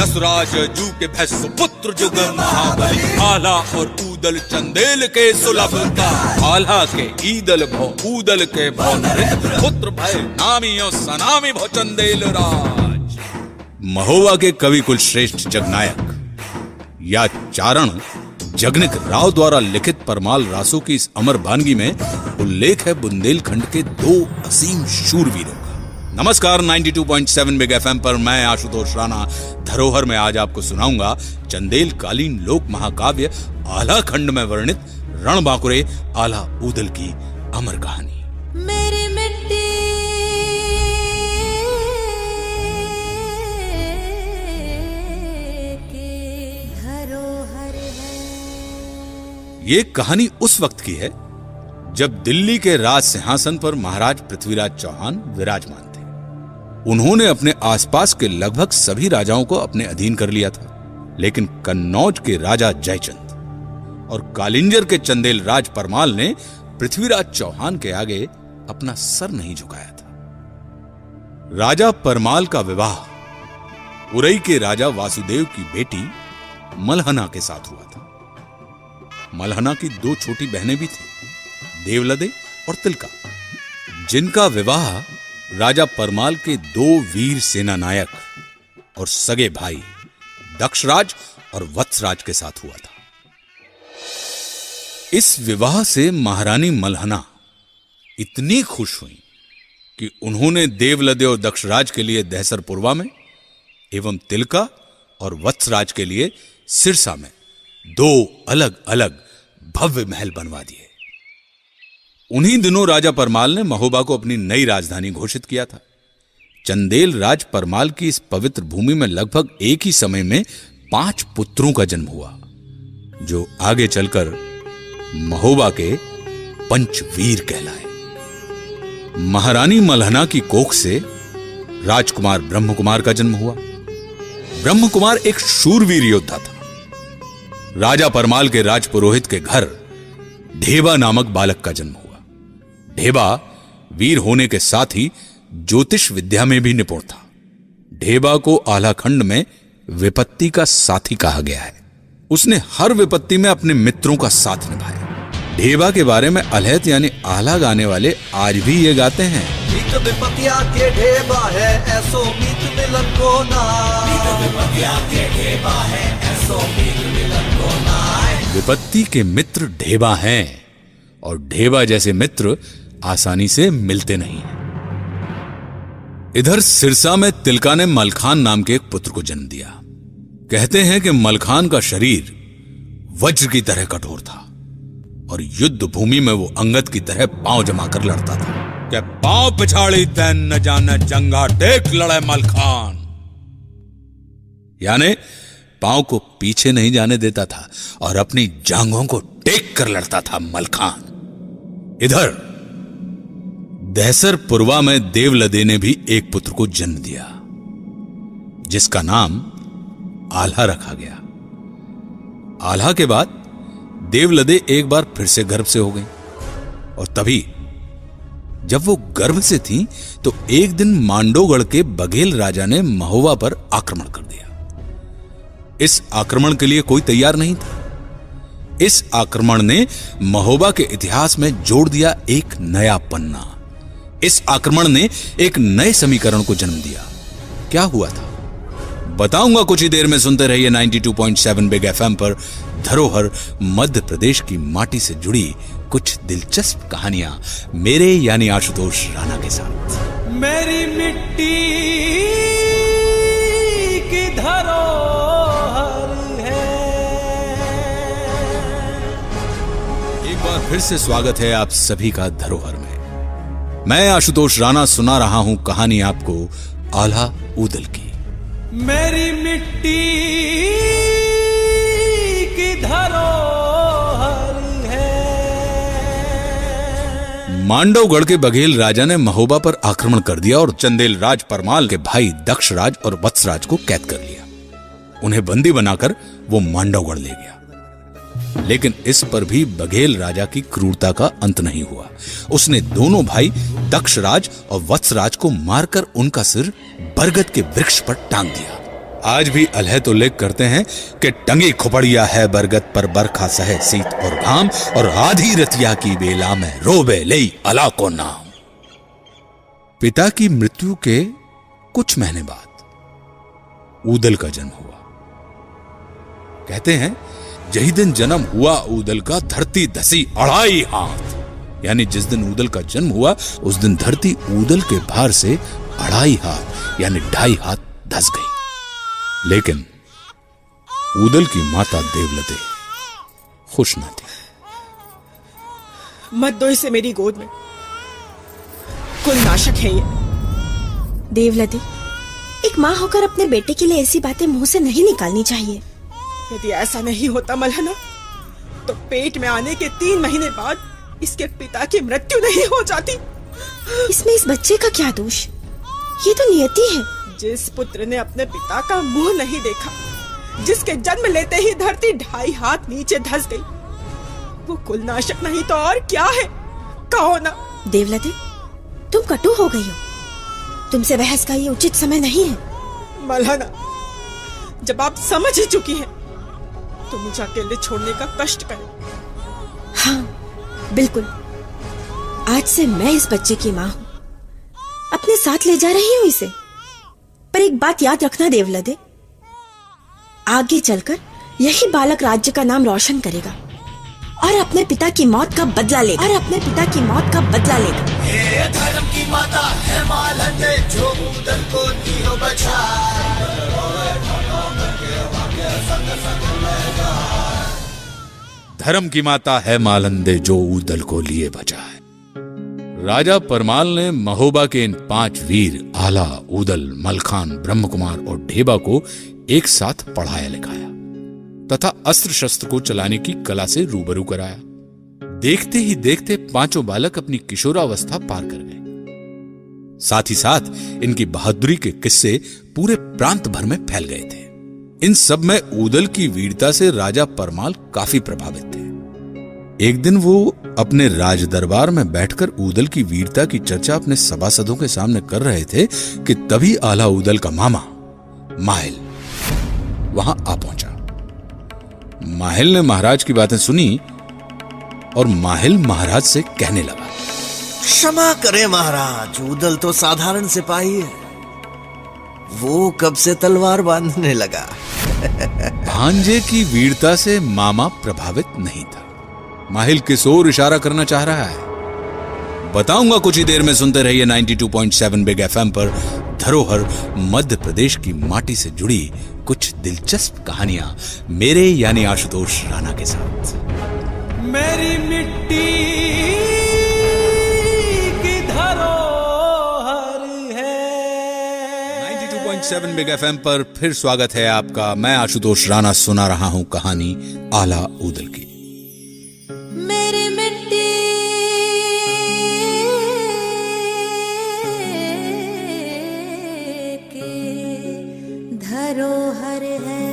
दशराज जू के भैंसु पुत्र जुग महाबली, आला और ऊदल चंदेल के सुलभ का, आला के ईदल भो ऊदल के भो नरेंद्र, पुत्र भय नामी और सनामी भो चंदेल राज। महोबा के कवि कुल श्रेष्ठ जगनायक या चारण जगनिक राव द्वारा लिखित परमाल रासों की इस अमर वानगी में उल्लेख है बुंदेलखंड के दो असीम शूरवीरों का। नमस्कार, 92.7 बिग एफएम पर मैं आशुतोष राणा धरोहर में आज आपको सुनाऊंगा चंदेल कालीन लोक महाकाव्य आला खंड में वर्णित रणबांकुरे आला ऊदल की अमर कहानी। मेरी मिट्टी की धरोहर है। ये कहानी उस वक्त की है जब दिल्ली के राज सिंहासन पर महाराज पृथ्वीराज चौहान विराजमान थे। उन्होंने अपने आसपास के लगभग सभी राजाओं को अपने अधीन कर लिया था, लेकिन कन्नौज के राजा जयचंद और कालिंजर के चंदेल राज परमाल ने पृथ्वीराज चौहान के आगे अपना सर नहीं झुकाया था। राजा परमाल का विवाह उरई के राजा वासुदेव की बेटी मलहना के साथ हुआ था। मलहना की दो छोटी बहनें भी थीं, देवलदे और तिलका, जिनका विवाह राजा परमाल के दो वीर सेना नायक और सगे भाई दक्षराज और वत्सराज के साथ हुआ था। इस विवाह से महारानी मलहना इतनी खुश हुई कि उन्होंने देवलदे और दक्षराज के लिए दहसरपुरवा में एवं तिलका और वत्सराज के लिए सिरसा में दो अलग अलग भव्य महल बनवा दिए। उन्हीं दिनों राजा परमाल ने महोबा को अपनी नई राजधानी घोषित किया था। चंदेल राज परमाल की इस पवित्र भूमि में लगभग एक ही समय में 5 पुत्रों का जन्म हुआ, जो आगे चलकर महोबा के पंचवीर कहलाए। महारानी मलहना की कोख से राजकुमार ब्रह्मकुमार का जन्म हुआ। ब्रह्मकुमार एक शूरवीर योद्धा था। राजा परमाल के राजपुरोहित के घर ढेबा नामक बालक का जन्म हुआ। ढेबा वीर होने के साथ ही ज्योतिष विद्या में भी निपुण था। ढेबा को आलाखंड में विपत्ति का साथी कहा गया है। उसने हर विपत्ति में अपने मित्रों का साथ निभाया। ढेबा के बारे में अलहत यानी आला गाने वाले आज भी ये गाते हैं, विपत्तिया के ढेबा है ऐसो मीत मिलन को ना, विपत्तिया के ढेबा है ऐसो मीत मिलन को ना। विपत्ति के मित्र ढेबा हैं और ढेबा जैसे मित्र आसानी से मिलते नहीं हैं। इधर सिरसा में तिलका ने मलखान नाम के एक पुत्र को जन्म दिया। कहते हैं कि मलखान का शरीर वज्र की तरह कठोर था और युद्ध भूमि में वो अंगद की तरह पांव जमाकर लड़ता था। क्या पांव पिछाड़ी तैन न जाने जंगा टेक लड़े मलखान, यानी पांव को पीछे नहीं जाने देता था और अपनी जांघों को टेक कर लड़ता था मलखान। इधर दहसरपुरवा में देवलदे ने भी एक पुत्र को जन्म दिया, जिसका नाम आल्हा रखा गया। आल्हा के बाद देवलदे एक बार फिर से गर्भ से हो गई और तभी जब वो गर्भ से थी तो एक दिन मांडोगढ़ के बघेल राजा ने महोबा पर आक्रमण कर दिया। इस आक्रमण के लिए कोई तैयार नहीं था। इस आक्रमण ने महोबा के इतिहास में जोड़ दिया एक नया पन्ना। इस आक्रमण ने एक नए समीकरण को जन्म दिया। क्या हुआ था बताऊंगा कुछ ही देर में। सुनते रहिए 92.7 बिग एफएम पर धरोहर, मध्य प्रदेश की माटी से जुड़ी कुछ दिलचस्प कहानियां मेरे यानी आशुतोष राणा के साथ। मेरी मिट्टी की धरोहर है। एक बार फिर से स्वागत है आप सभी का धरोहर में। मैं आशुतोष राणा सुना रहा हूं कहानी आपको आला ऊदल की। मेरी मिट्टी की धरोहर है। मांडवगढ़ के बघेल राजा ने महोबा पर आक्रमण कर दिया और चंदेल राज परमाल के भाई दक्षराज और वत्सराज को कैद कर लिया। उन्हें बंदी बनाकर वो मांडवगढ़ ले गया। लेकिन इस पर भी बघेल राजा की क्रूरता का अंत नहीं हुआ। उसने दोनों भाई दक्षराज और वत्सराज को मारकर उनका सिर बरगद के वृक्ष पर टांग दिया। आज भी अलह तो उल्लेख करते हैं कि टंगी खुपड़िया है बरगद पर बरखा सहे शीत और घाम, और आधी रतिया की बेला में रोबे ले अला को नाम। पिता की मृत्यु के कुछ महीने बाद ऊदल का जन्म हुआ। कहते हैं यही दिन जन्म हुआ ऊदल का, धरती धसी 2.5 हाथ। यानी जिस दिन ऊदल का जन्म हुआ उस दिन धरती ऊदल के भार से 2.5 हाथ यानी 2.5 हाथ धस गई। लेकिन ऊदल की माता देवलते खुश न थी। मत दो इसे मेरी गोद में, कुल नाशक है ये। देवलती, एक माँ होकर अपने बेटे के लिए ऐसी बातें मुंह से नहीं निकालनी चाहिए। यदि ऐसा नहीं होता मलहना, तो पेट में आने के 3 महीने बाद इसके पिता की मृत्यु नहीं हो जाती। इसमें इस बच्चे का क्या दोष? ये तो नियति है। जिस पुत्र ने अपने पिता का मुंह नहीं देखा, जिसके जन्म लेते ही धरती 2.5 हाथ नीचे धस गई, वो कुल नाशक नहीं तो और क्या है? कहो ना। देवलती, तुम कटु हो गई हो। तुमसे बहस का ये उचित समय नहीं है। मलहना, जब आप समझ ही चुकी हैं तो मुझे अकेले छोड़ने का कष्ट करें। हाँ बिल्कुल, आज से मैं इस बच्चे की माँ हूँ, अपने साथ ले जा रही हूँ इसे। पर एक बात याद रखना देवलते, आगे चलकर यही बालक राज्य का नाम रोशन करेगा और अपने पिता की मौत का बदला लेगा। ये धर्म की माता है मालंदे, जो ऊदल को दियो बचाए। धर्म की माता है मालंदे, जो ऊदल को लिए बचाए। राजा परमाल ने महोबा के इन 5 वीर आला, ऊदल, मलखान, ब्रह्मकुमार और ढेबा को एक साथ पढ़ाया लिखाया तथा अस्त्र शस्त्र को चलाने की कला से रूबरू कराया। देखते ही देखते 5 बालक अपनी किशोरावस्था पार कर गए। साथ ही साथ इनकी बहादुरी के किस्से पूरे प्रांत भर में फैल गए थे। इन सब में ऊदल की वीरता से राजा परमाल काफी प्रभावित थे। एक दिन वो अपने राज दरबार में बैठकर ऊदल की वीरता की चर्चा अपने सभासदों के सामने कर रहे थे कि तभी आला ऊदल का मामा माहिल वहां आ पहुंचा। माहिल ने महाराज की बातें सुनी और माहिल महाराज से कहने लगा, क्षमा करें महाराज, ऊदल तो साधारण सिपाही है, वो कब से तलवार बांधने लगा। भांजे की वीरता से मामा प्रभावित नहीं था। माहिल किस ओर इशारा करना चाह रहा है बताऊंगा कुछ ही देर में। सुनते रहिए 92.7 बिग एफएम पर धरोहर, मध्य प्रदेश की माटी से जुड़ी कुछ दिलचस्प कहानियां मेरे यानी आशुतोष राणा के साथ। मेरी मिट्टी की धरोहर है। 92.7 बिग एफएम पर फिर स्वागत है आपका। मैं आशुतोष राणा सुना रहा हूं कहानी आला ऊदल की। मेरी मिट्टी की धरोहर है।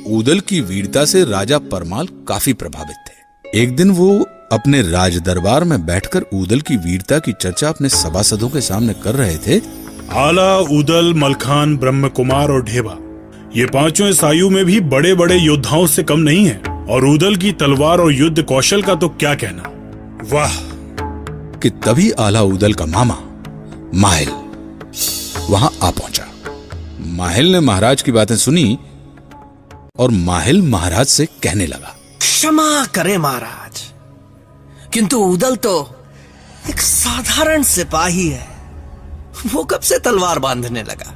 ऊदल की वीरता से राजा परमाल काफी प्रभावित थे। एक दिन वो अपने राज दरबार में बैठकर ऊदल की वीरता की चर्चा अपने सभासदों के सामने कर रहे थे। आला, ऊदल, मलखान, ब्रह्मकुमार और ढेबा, ये 5 इस आयु में भी बड़े बड़े योद्धाओं से कम नहीं है। और ऊदल की तलवार और युद्ध कौशल का तो क्या कहना। वाह! कि तभी आला ऊदल का मामा माहिल वहां आ पहुंचा। माहिल ने महाराज की बातें सुनी और माहिल महाराज से कहने लगा, क्षमा करें महाराज, किंतु ऊदल तो एक साधारण सिपाही है, वो कब से तलवार बांधने लगा।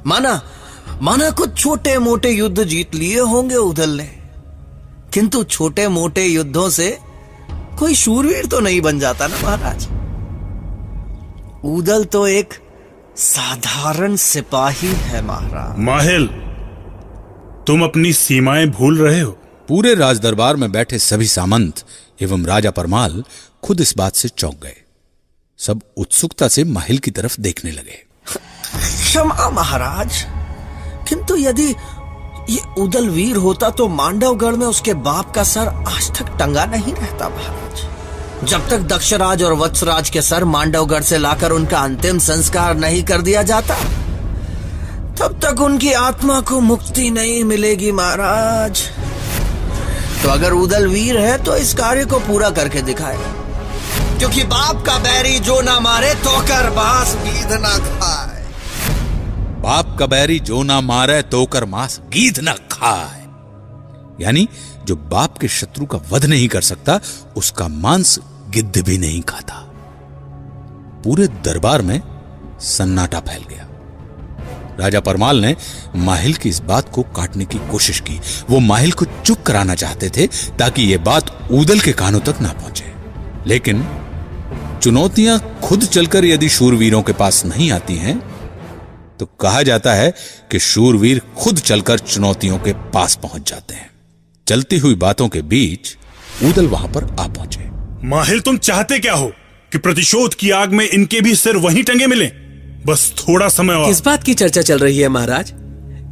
माना कुछ छोटे मोटे युद्ध जीत लिए होंगे ऊदल ने, किंतु छोटे मोटे युद्धों से कोई शूरवीर तो नहीं बन जाता ना महाराज। ऊदल तो एक साधारण सिपाही है महाराज। माहिल, तुम अपनी सीमाएं भूल रहे हो। पूरे राज दरबार में बैठे सभी सामंत एवं राजा परमाल खुद इस बात से चौंक गए। सब उत्सुकता से माहिल की तरफ देखने लगे। क्षमा महाराज, किंतु यदि ये ऊदल वीर होता तो मांडवगढ़ में उसके बाप का सर आज तक टंगा नहीं रहता महाराज। जब तक दक्षराज और वत्सराज के सर मांडवगढ़ से लाकर उनका अंतिम संस्कार नहीं कर दिया जाता, तब तक उनकी आत्मा को मुक्ति नहीं मिलेगी महाराज। तो अगर उदल वीर है तो इस कार्य को पूरा करके दिखाए, क्योंकि बाप का बैरी जो ना मारे तो कर बास गीध ना खाए। बाप का बैरी जो ना मारे तो कर मांस गीध ना खाए, यानी जो बाप के शत्रु का वध नहीं कर सकता उसका मांस गिद्ध भी नहीं खाता। पूरे दरबार में सन्नाटा फैल गया। राजा परमाल ने माहिल की इस बात को काटने की कोशिश की। वो माहिल को चुप कराना चाहते थे ताकि यह बात उदल के कानों तक ना पहुंचे, लेकिन चुनौतियां खुद चलकर यदि शूरवीरों के पास नहीं आती हैं तो कहा जाता है कि शूरवीर खुद चलकर चुनौतियों के पास पहुंच जाते हैं। चलती हुई बातों के बीच उदल वहां पर आ पहुंचे। माहिल, तुम चाहते क्या हो कि प्रतिशोध की आग में इनके भी सिर वहीं टंगे मिले? बस थोड़ा समय और। किस बात की चर्चा चल रही है महाराज?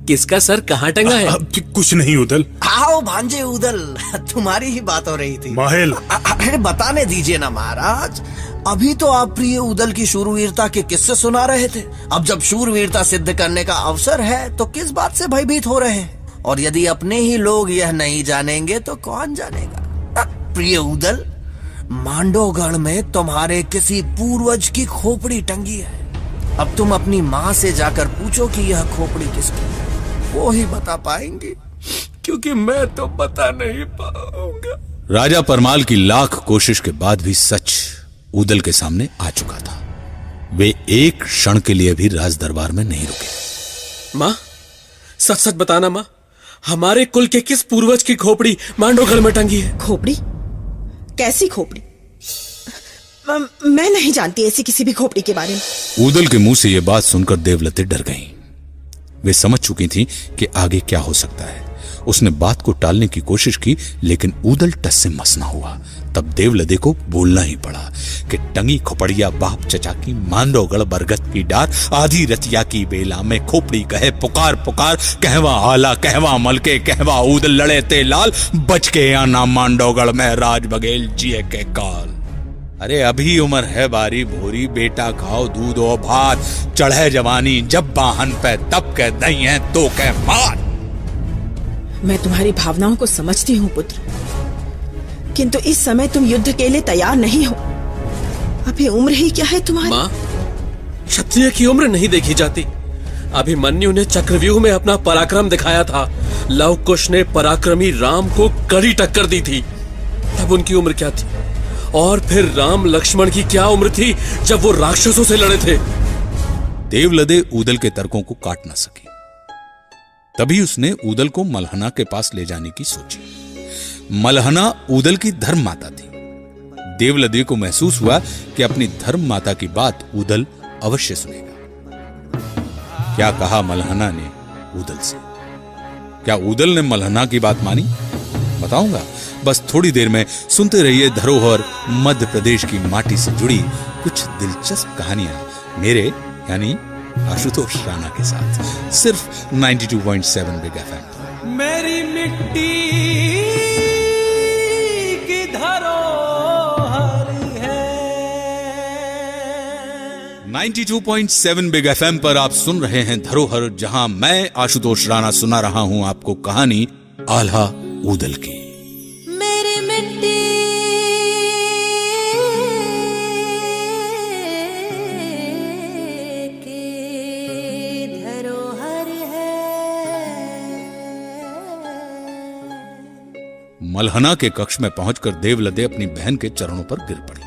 किसका सर कहाँ टंगा है? कुछ नहीं उदल। आओ भांजे उदल, तुम्हारी ही बात हो रही थी। माहिल, अरे बताने दीजिए ना महाराज। अभी तो आप प्रिय उदल की शूरवीरता के किस्से सुना रहे थे। अब जब शूरवीरता सिद्ध करने का अवसर है तो किस बात से भयभीत हो रहे हैं? और यदि अपने ही लोग यह नहीं जानेंगे तो कौन जानेगा? प्रिय उदल, मांडवगढ़ में तुम्हारे किसी पूर्वज की खोपड़ी टंगी है। अब तुम अपनी माँ से जाकर पूछो कि यह खोपड़ी किसकी है, वो ही बता पाएंगे, क्योंकि मैं तो बता नहीं पाऊंगा। राजा परमाल की लाख कोशिश के बाद भी सच उदल के सामने आ चुका था। वे एक क्षण के लिए भी राज दरबार में नहीं रुके। माँ, सच सच बताना माँ, हमारे कुल के किस पूर्वज की खोपड़ी मांडवगढ़ में टंगी है? खोपड़ी? कैसी खोपड़ी? मैं नहीं जानती ऐसी किसी भी खोपड़ी के बारे में। उदल के मुंह से यह बात सुनकर देवलते डर गईं। वे समझ चुकी थीं कि आगे क्या हो सकता है। उसने बात को टालने की कोशिश की, लेकिन उदल टस से मस ना हुआ। तब देवलदे को बोलना ही पड़ा कि टंगी खोपड़िया बाप चचा की, मांडवगढ़ बरगद की डार, आधी रतिया की बेला में खोपड़ी कहे पुकार पुकार, कहवा आला कहवा मलके, कहवा उदल लड़े ते लाल, बच के आना मांडवगढ़ में राज बघेल जिए के काल। अरे अभी उम्र है बारी भोरी, बेटा खाओ दूध और भात, चढ़े जवानी जब बाहन पे, तब कह दई है तो कह मार। मैं तुम्हारी भावनाओं को समझती हूँ पुत्र, किंतु इस समय तुम युद्ध के लिए तैयार नहीं हो। अभी उम्र ही क्या है तुम्हारी? माँ, क्षत्रिय की उम्र नहीं देखी जाती। अभिमन्यु ने चक्रव्यूह में अपना पराक्रम दिखाया था। लव कुश ने पराक्रमी राम को कड़ी टक्कर दी थी, तब उनकी उम्र क्या थी? और फिर राम लक्ष्मण की क्या उम्र थी जब वो राक्षसों से लड़े थे? देवलदे उदल के तर्कों को काट न सकी। तभी उसने उदल को मलहना के पास ले जाने की सोची। मलहना उदल की धर्म माता थी। देवलदे को महसूस हुआ कि अपनी धर्म माता की बात उदल अवश्य सुनेगा। क्या कहा मलहना ने उदल से? क्या उदल ने मलहना की बात मानी? बताऊंगा, बस थोड़ी देर में। सुनते रहिए धरोहर मध्य प्रदेश की माटी से जुड़ी कुछ दिलचस्प कहानियां मेरे यानी आशुतोष राणा के साथ, सिर्फ 92.7 बिग एफएम। मेरी मिट्टी की धरोहर है। 92.7 बिग एफएम पर आप सुन रहे हैं धरोहर, जहां मैं आशुतोष राणा सुना रहा हूं आपको कहानी आल्हा उदल की। मेरी मिट्टी की धरोहर है। मलहना के कक्ष में पहुंचकर देवलदे अपनी बहन के चरणों पर गिर पड़ी।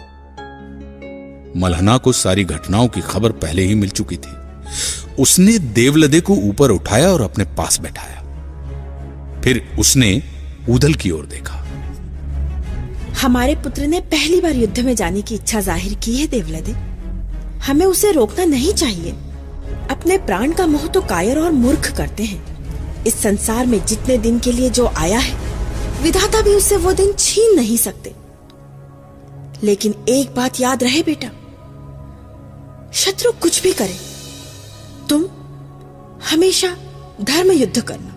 मलहना को सारी घटनाओं की खबर पहले ही मिल चुकी थी। उसने देवलदे को ऊपर उठाया और अपने पास बैठाया। फिर उसने उदल की ओर देखा। हमारे पुत्र ने पहली बार युद्ध में जाने की इच्छा जाहिर की है देवलदे। हमें उसे रोकना नहीं चाहिए। अपने प्राण का मोह तो कायर और मूर्ख करते हैं। इस संसार में जितने दिन के लिए जो आया है, विधाता भी उससे वो दिन छीन नहीं सकते। लेकिन एक बात याद रहे बेटा, शत्रु कुछ भी करे, तुम हमेशा धर्म युद्ध करना।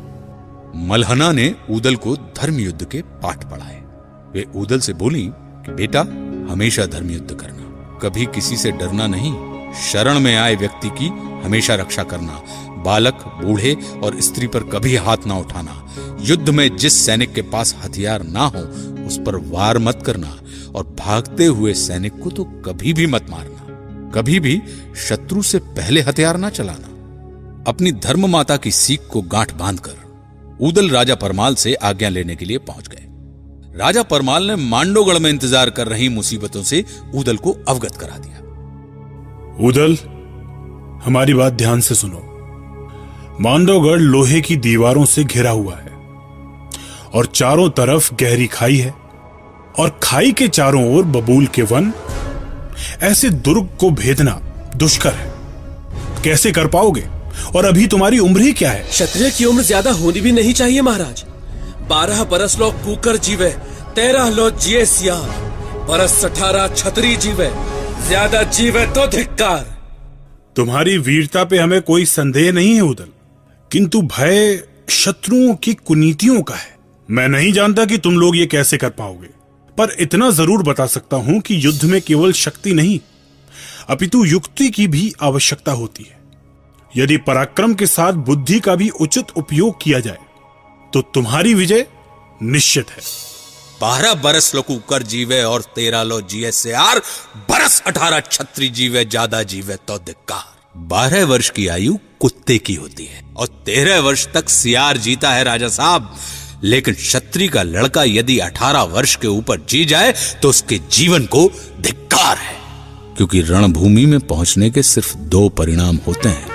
मलहना ने उदल को धर्म युद्ध के पाठ पढ़ाए। वे उदल से बोली कि बेटा, हमेशा धर्म युद्ध करना, कभी किसी से डरना नहीं, शरण में आए व्यक्ति की हमेशा रक्षा करना, बालक, बूढ़े और स्त्री पर कभी हाथ ना उठाना, युद्ध में जिस सैनिक के पास हथियार ना हो उस पर वार मत करना और भागते हुए सैनिक को तो कभी भी मत मारना। कभी भी शत्रु से पहले हथियार ना चलाना। अपनी धर्म माता की सीख को गांठ बांधकर ऊदल राजा परमाल से आज्ञा लेने के लिए पहुंच गए। राजा परमाल ने मांडोगढ़ में इंतजार कर रही मुसीबतों से ऊदल को अवगत करा दिया। ऊदल, हमारी बात ध्यान से सुनो। मांडोगढ़ लोहे की दीवारों से घिरा हुआ है और चारों तरफ गहरी खाई है और खाई के चारों ओर बबूल के वन। ऐसे दुर्ग को भेदना दुष्कर है। कैसे कर पाओगे? और अभी तुम्हारी उम्र ही क्या है? क्षत्रिय की उम्र ज्यादा होनी भी नहीं चाहिए महाराज। 12 बरस लो कूकर जीवे, 13 लो जिए सियार, बरस 18 छतरी जीवे, ज्यादा जीवे तो धिक्कार। तुम्हारी वीरता पे हमें कोई संदेह नहीं है ऊदल, किंतु भय शत्रुओं की कुनीतियों का है। मैं नहीं जानता कि तुम लोग ये कैसे कर पाओगे, पर इतना जरूर बता सकता हूं कि युद्ध में केवल शक्ति नहीं अपितु युक्ति की भी आवश्यकता होती है। यदि पराक्रम के साथ बुद्धि का भी उचित उपयोग किया जाए तो तुम्हारी विजय निश्चित है। 12 बरस लो कुकर जीवे और 13 लो जिए सियार, बरस 18 छत्री जीवे, ज्यादा जीवे तो धिक्कार। 12 वर्ष की आयु कुत्ते की होती है और 13 वर्ष तक सियार जीता है राजा साहब। लेकिन क्षत्रिय का लड़का यदि 18 वर्ष के ऊपर जी जाए तो उसके जीवन को धिक्कार है, क्योंकि रणभूमि में पहुंचने के सिर्फ 2 परिणाम होते हैं,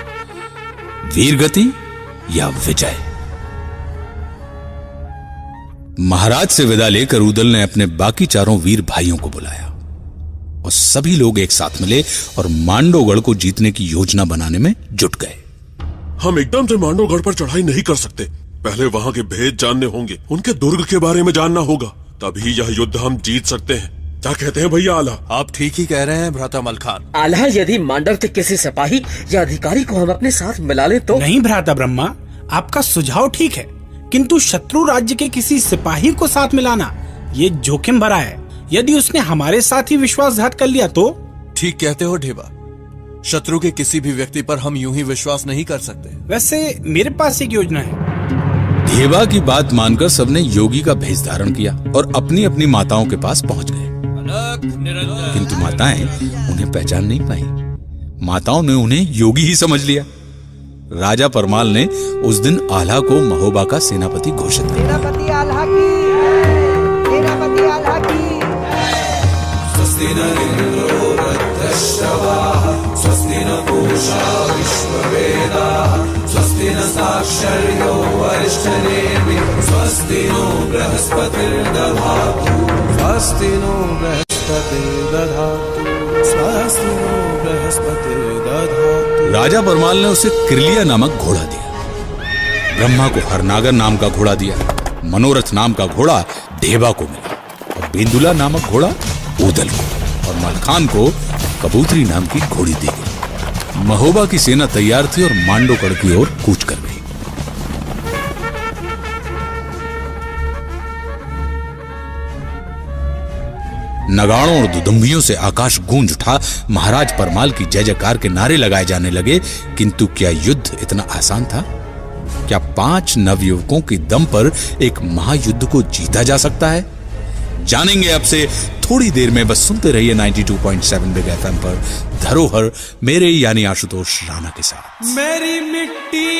वीरगति या विजय। महाराज से विदा लेकर ऊदल ने अपने बाकी चारों वीर भाइयों को बुलाया और सभी लोग एक साथ मिले और मांडोगढ़ को जीतने की योजना बनाने में जुट गए। हम एकदम से मांडोगढ़ पर चढ़ाई नहीं कर सकते। पहले वहां के भेद जानने होंगे, उनके दुर्ग के बारे में जानना होगा, तभी यह युद्ध हम जीत सकते हैं। क्या कहते हैं भैया आला? आप ठीक ही कह रहे हैं भ्राता मलखान। आला, यदि मांडव के किसी सिपाही या अधिकारी को हम अपने साथ मिला ले तो? नहीं भ्राता ब्रह्मा, आपका सुझाव ठीक है, किंतु शत्रु राज्य के किसी सिपाही को साथ मिलाना ये जोखिम भरा है। यदि उसने हमारे साथ ही विश्वासघात कर लिया तो? ठीक कहते हो ढेबा, शत्रु के किसी भी व्यक्ति पर हम यूं ही विश्वास नहीं कर सकते। वैसे मेरे पास एक योजना है। ढेबा की बात मानकर सबने योगी का भेष धारण किया और अपनी अपनी माताओं के पास पहुंच गए, किंतु माताएं उन्हें पहचान नहीं पाई। माताओं ने उन्हें योगी ही समझ लिया। राजा परमाल ने उस दिन आल्हा को महोबा का सेनापति घोषित किया। सेनापति आल्हा की, सेनापति आल्हा की। स्वस्ति न इंद्रो वृद्धश्रवाः, स्वस्ति न पूषा विश्ववेदाः, स्वस्ति न साक्षर्यो वरिष्ठनेमिः, स्वस्ति नो बृहस्पतिर्दधातु, स्वस्ति नो बृहस्पतिर्दधातु, स्वस्ति नो बृहस्पतिर्दधातु। राजा परमाल ने उसे किरलिया नामक घोड़ा दिया, ब्रह्मा को हरनागर नाम का घोड़ा दिया, मनोरथ नाम का घोड़ा ढेबा को मिला और बेंदुला नामक घोड़ा ऊदल को और मलखान को कबूतरी नाम की घोड़ी दी गई। महोबा की सेना तैयार थी और मांडोगढ़ की ओर कूच कर गई। नगाड़ों और दुदुम्बियों से आकाश गूंज उठा। महाराज परमाल की जय जयकार के नारे लगाए जाने लगे। किंतु क्या युद्ध इतना आसान था? क्या 5 नवयुवकों के दम पर एक महायुद्ध को जीता जा सकता है? जानेंगे अब से थोड़ी देर में। बस सुनते रहिए 92.7 बिग FM पर धरोहर, मेरे यानी आशुतोष राणा के साथ। मेरी मिट्टी